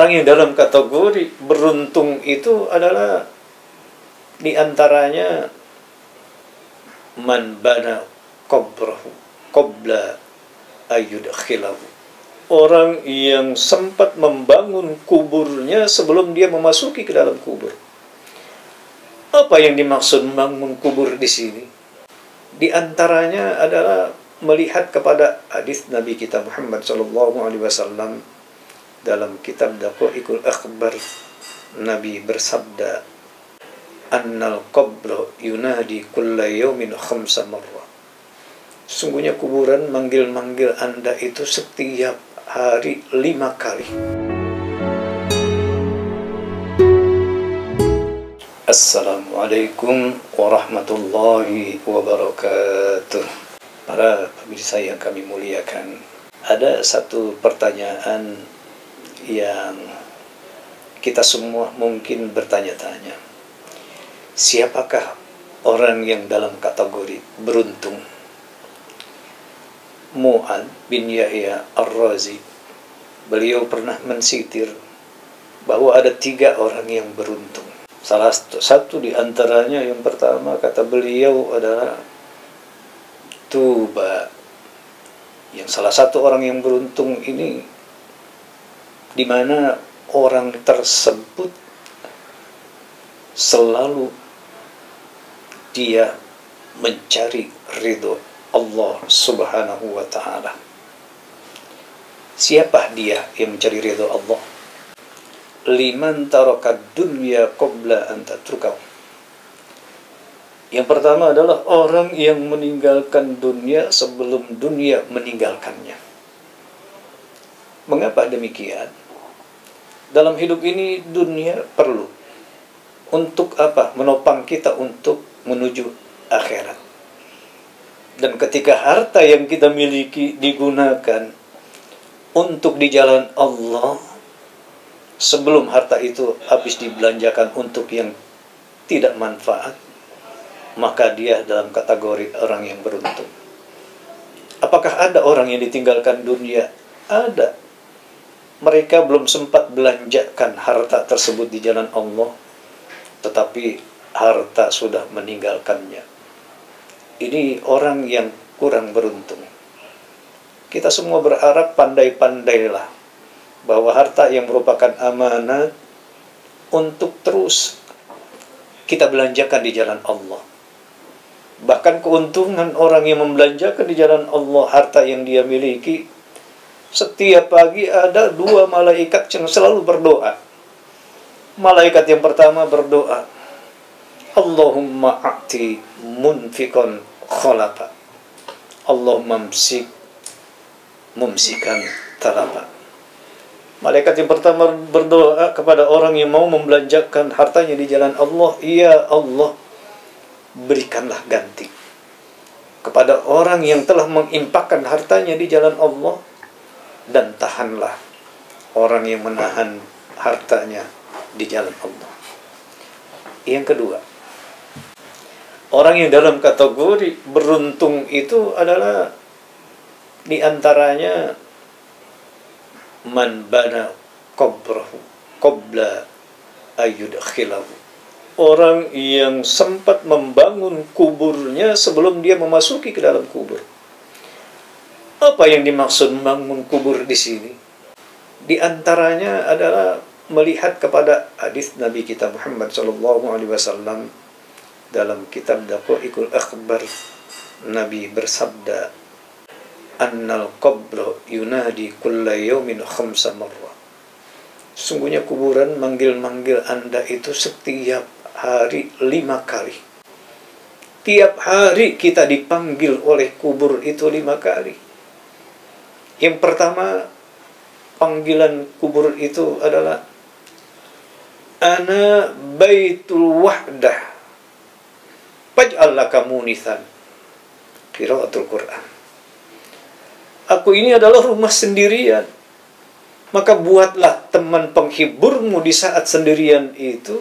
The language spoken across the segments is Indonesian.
Orang yang dalam kategori beruntung itu adalah diantaranya man bana qabrahu qabla ayyudkhilahu. Orang yang sempat membangun kuburnya sebelum dia memasuki ke dalam kubur. Apa yang dimaksud membangun kubur di sini? Di antaranya adalah melihat kepada hadis Nabi kita Muhammad SAW dalam kitab Daqaiqul Akhbar. Nabi bersabda, annal qabra yunadi kulla yawmin khamsa marrah. Sungguhnya kuburan manggil-manggil Anda itu setiap hari 5 kali. Assalamualaikum warahmatullahi wabarakatuh. Para pemirsa yang kami muliakan, ada satu pertanyaan yang kita semua mungkin bertanya-tanya. Siapakah orang yang dalam kategori beruntung? Mu'ad bin Yahya Ar-Razi, beliau pernah mensitir bahwa ada 3 orang yang beruntung. Salah satu di antaranya, yang pertama kata beliau adalah Tuba. Yang salah satu orang yang beruntung ini di mana orang tersebut selalu dia mencari ridho Allah Subhanahu wa ta'ala. Siapa dia yang mencari ridho Allah? Liman tarakad dunya qabla an tatrukahu. Yang pertama adalah orang yang meninggalkan dunia sebelum dunia meninggalkannya. Mengapa demikian? Dalam hidup ini dunia perlu. Untuk apa? Menopang kita untuk menuju akhirat. Dan ketika harta yang kita miliki digunakan untuk di jalan Allah, sebelum harta itu habis dibelanjakan untuk yang tidak manfaat, maka dia dalam kategori orang yang beruntung. Apakah ada orang yang ditinggalkan dunia? Ada. Mereka belum sempat belanjakan harta tersebut di jalan Allah, tetapi harta sudah meninggalkannya. Ini orang yang kurang beruntung. Kita semua berharap pandai-pandailah bahwa harta yang merupakan amanat untuk terus kita belanjakan di jalan Allah. Bahkan keuntungan orang yang membelanjakan di jalan Allah harta yang dia miliki, setiap pagi ada 2 malaikat yang selalu berdoa. Malaikat yang pertama berdoa, Allahumma a'ti munfiqan khalafa, Allahumma mumsikan talaba. Malaikat yang pertama berdoa kepada orang yang mau membelanjakan hartanya di jalan Allah, ya Allah, berikanlah ganti kepada orang yang telah menginfakkan hartanya di jalan Allah, dan tahanlah orang yang menahan hartanya di jalan Allah. Yang kedua, orang yang dalam kategori beruntung itu adalah diantaranya man bana qabrahu qabla ayyudkhilahu. Orang yang sempat membangun kuburnya sebelum dia memasuki ke dalam kubur. Apa yang dimaksud membangun kubur di sini? Di antaranya adalah melihat kepada hadis Nabi kita Muhammad SAW dalam kitab Daqaiqul Akhbar. Nabi bersabda, annal qabra yunadi kulla yawmin khamsa marrah. Sungguhnya kuburan manggil-manggil Anda itu setiap hari 5 kali. Tiap hari kita dipanggil oleh kubur itu 5 kali. Yang pertama, panggilan kubur itu adalah ana baitul wahdah faj'al laka munithan. Qiraatul Quran. Aku ini adalah rumah sendirian, maka buatlah teman penghiburmu di saat sendirian itu,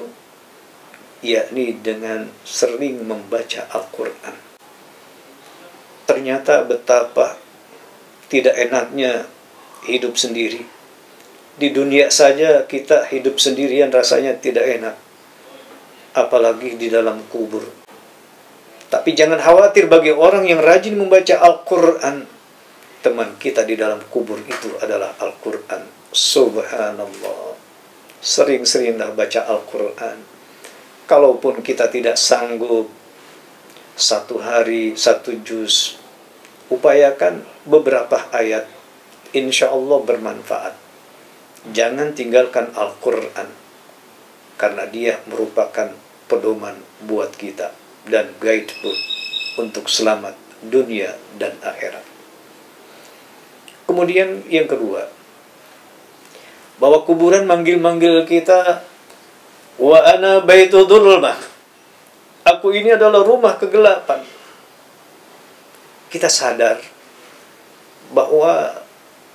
yakni dengan sering membaca Al-Quran. Ternyata betapa tidak enaknya hidup sendiri Di dunia saja kita hidup sendirian rasanya tidak enak, apalagi di dalam kubur. Tapi jangan khawatir bagi orang yang rajin membaca Al-Quran. Teman kita di dalam kubur itu adalah Al-Quran. Subhanallah. Sering-seringlah baca Al-Quran. Kalaupun kita tidak sanggup 1 hari 1 juz, upayakan beberapa ayat. Insya Allah bermanfaat. Jangan tinggalkan Al-Quran, karena dia merupakan pedoman buat kita dan guidebook untuk selamat dunia dan akhirat. Kemudian yang kedua, bahwa kuburan manggil-manggil kita, wa ana baitu dhulmah, aku ini adalah rumah kegelapan. Kita sadar bahwa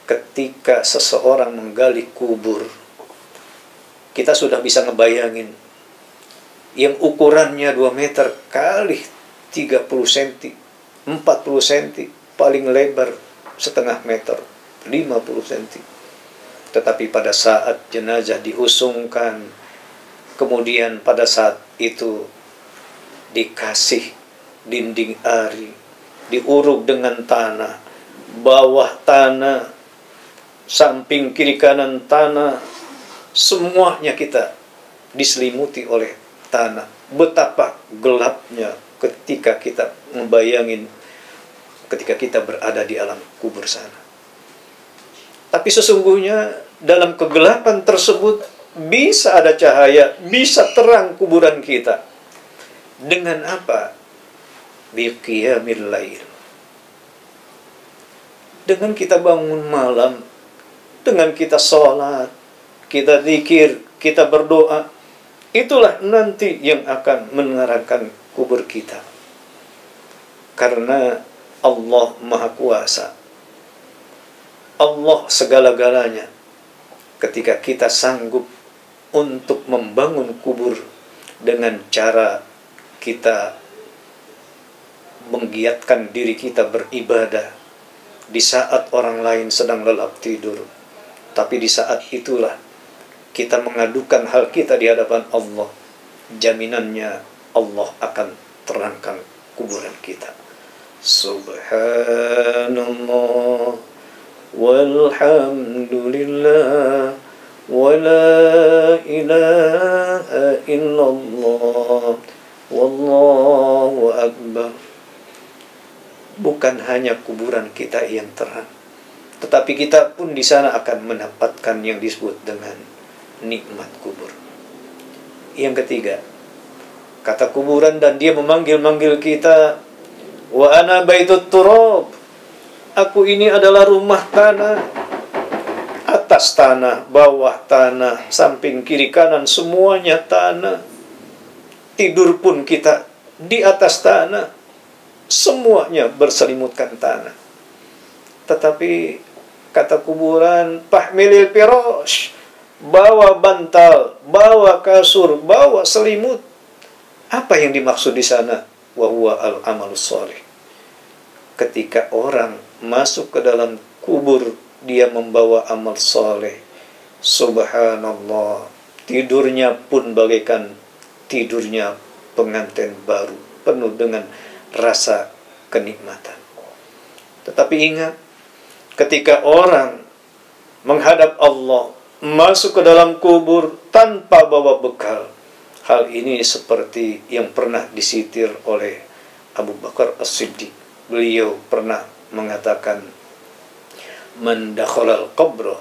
ketika seseorang menggali kubur, kita sudah bisa ngebayangin yang ukurannya 2 meter kali 30 cm, 40 cm, paling lebar setengah meter, 50 cm. Tetapi pada saat jenazah diusungkan, kemudian pada saat itu dikasih dinding ari, diuruk dengan tanah, bawah tanah, samping kiri kanan tanah, semuanya kita diselimuti oleh tanah. Betapa gelapnya ketika kita membayangin ketika kita berada di alam kubur sana. Tapi sesungguhnya dalam kegelapan tersebut bisa ada cahaya, bisa terang kuburan kita. Dengan apa? Biqiyamil lail. Dengan kita bangun malam, dengan kita sholat, kita zikir, kita berdoa, itulah nanti yang akan menerangkan kubur kita. Karena Allah Maha Kuasa, Allah segala-galanya. Ketika kita sanggup untuk membangun kubur dengan cara kita menggiatkan diri kita beribadah di saat orang lain sedang lelap tidur, tapi di saat itulah kita mengadukan hal kita di hadapan Allah, jaminannya Allah akan terangkan kuburan kita. Subhanallah walhamdulillah wa la ilaha illallah wallahu akbar. Bukan hanya kuburan kita yang terang, tetapi kita pun di sana akan mendapatkan yang disebut dengan nikmat kubur. Yang ketiga, kata kuburan dan dia memanggil-manggil kita, wa ana baitut turab, aku ini adalah rumah tanah. Atas tanah, bawah tanah, samping kiri kanan semuanya tanah. Tidur pun kita di atas tanah, semuanya berselimutkan tanah. Tetapi kata kuburan, pahmilil firash, bawa bantal, bawa kasur, bawa selimut. Apa yang dimaksud di sana? Wa huwa al-amalus shalih. Ketika orang masuk ke dalam kubur, dia membawa amal soleh. Subhanallah, tidurnya pun bagaikan tidurnya pengantin baru, penuh dengan rasa kenikmatan. Tetapi ingat, ketika orang menghadap Allah, masuk ke dalam kubur tanpa bawa bekal, hal ini seperti yang pernah disitir oleh Abu Bakar As-Siddiq. Beliau pernah mengatakan, man dakhalal qabra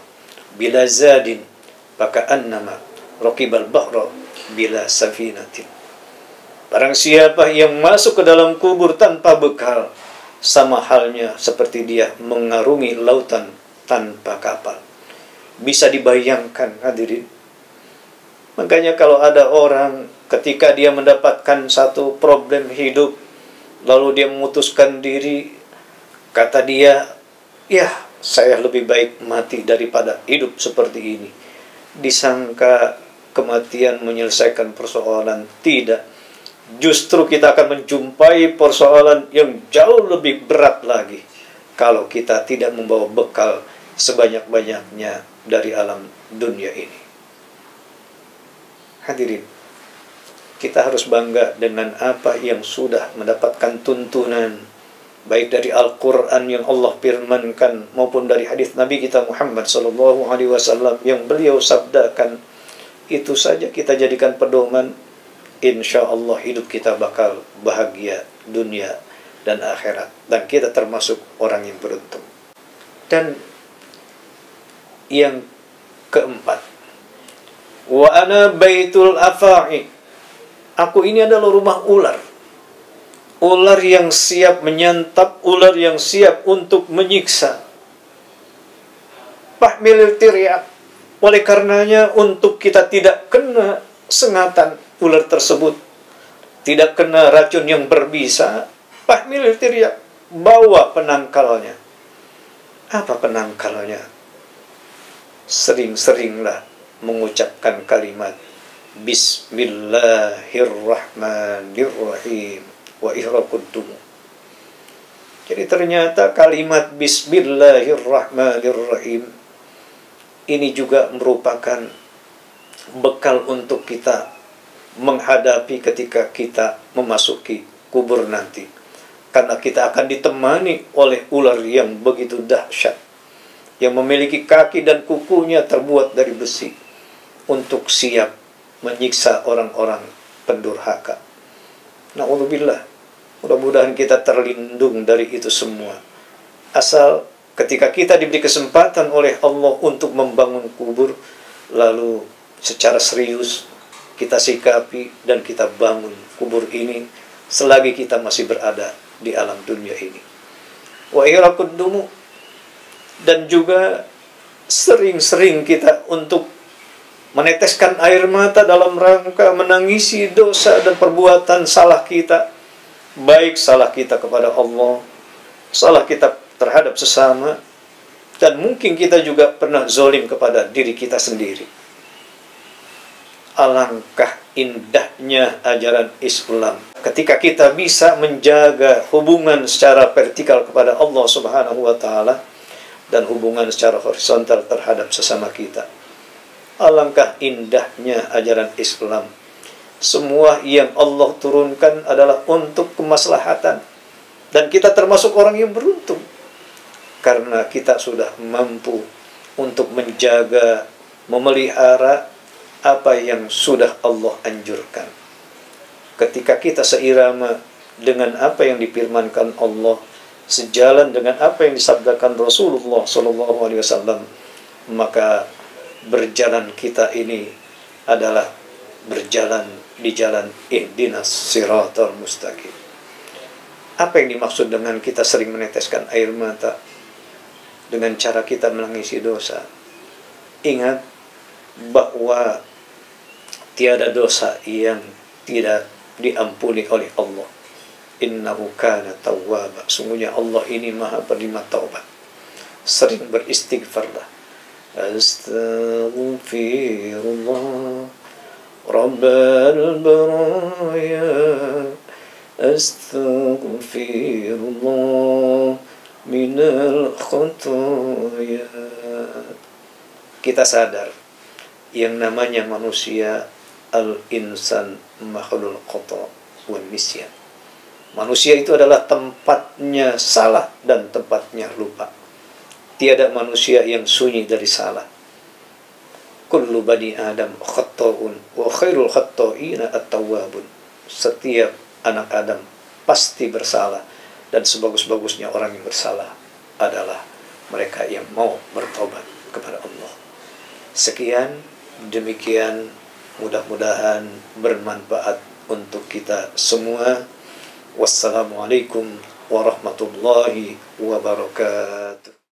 bila zadin faka'annama raqibal bahra bila safinatin. Barang siapa yang masuk ke dalam kubur tanpa bekal, sama halnya seperti dia mengarungi lautan tanpa kapal. Bisa dibayangkan hadirin. Makanya kalau ada orang ketika dia mendapatkan satu problem hidup, lalu dia memutuskan diri, kata dia, ya saya lebih baik mati daripada hidup seperti ini. Disangka kematian menyelesaikan persoalan. Tidak. Justru kita akan menjumpai persoalan yang jauh lebih berat lagi kalau kita tidak membawa bekal sebanyak-banyaknya dari alam dunia ini. Hadirin, kita harus bangga dengan apa yang sudah mendapatkan tuntunan, baik dari Al-Quran yang Allah firmankan maupun dari hadis Nabi kita Muhammad SAW yang beliau sabdakan. Itu saja kita jadikan pedoman, insya Allah hidup kita bakal bahagia dunia dan akhirat, dan kita termasuk orang yang beruntung. Dan yang keempat, wa ana baitul afa'i, aku ini adalah rumah ular. Ular yang siap menyantap, ular yang siap untuk menyiksa. Fahmil tiryak, oleh karenanya untuk kita tidak kena sengatan ular tersebut, tidak kena racun yang berbisa, fahmil tiryak, bawa penangkalnya. Apa penangkalnya? Sering-seringlah mengucapkan kalimat Bismillahirrahmanirrahim wa ihraquddumu. Jadi ternyata kalimat Bismillahirrahmanirrahim ini juga merupakan bekal untuk kita menghadapi ketika kita memasuki kubur nanti. Karena kita akan ditemani oleh ular yang begitu dahsyat, yang memiliki kaki dan kukunya terbuat dari besi, untuk siap menyiksa orang-orang pendurhaka. Na'udzubillah. Mudah-mudahan kita terlindung dari itu semua. Asal ketika kita diberi kesempatan oleh Allah untuk membangun kubur, lalu secara serius kita sikapi dan kita bangun kubur ini selagi kita masih berada di alam dunia ini. Wa ihraquddumu, dan juga sering-sering kita untuk meneteskan air mata dalam rangka menangisi dosa dan perbuatan salah kita, baik salah kita kepada Allah, salah kita terhadap sesama, dan mungkin kita juga pernah zalim kepada diri kita sendiri. Alangkah indahnya ajaran Islam ketika kita bisa menjaga hubungan secara vertikal kepada Allah Subhanahu wa Ta'ala dan hubungan secara horizontal terhadap sesama kita. Alangkah indahnya ajaran Islam. Semua yang Allah turunkan adalah untuk kemaslahatan, dan kita termasuk orang yang beruntung karena kita sudah mampu untuk menjaga, memelihara apa yang sudah Allah anjurkan. Ketika kita seirama dengan apa yang difirmankan Allah, sejalan dengan apa yang disabdakan Rasulullah SAW, maka berjalan kita ini adalah berjalan di jalan ihdinas siratal mustaqim. Apa yang dimaksud dengan kita sering meneteskan air mata? Dengan cara kita menangisi dosa. Ingat bahwa tiada dosa yang tidak diampuni oleh Allah. Innahu kana tawwaba. Sungguhnya Allah ini maha penerima taubat. Sering beristighfarlah. Astaghfirullah Rabbal baraya, astaghfirullah minal khotoya. Kita sadar yang namanya manusia, al-insan makhlul khata wal nisyan. Manusia itu adalah tempatnya salah dan tempatnya lupa. Tiada manusia yang sunyi dari salah. Kullu bani Adam khatta'un wa khairul khatta'ina at-tawwabun. Setiap anak Adam pasti bersalah, dan sebagus-bagusnya orang yang bersalah adalah mereka yang mau bertobat kepada Allah. Sekian, demikian, mudah-mudahan bermanfaat untuk kita semua. Wassalamualaikum warahmatullahi wabarakatuh.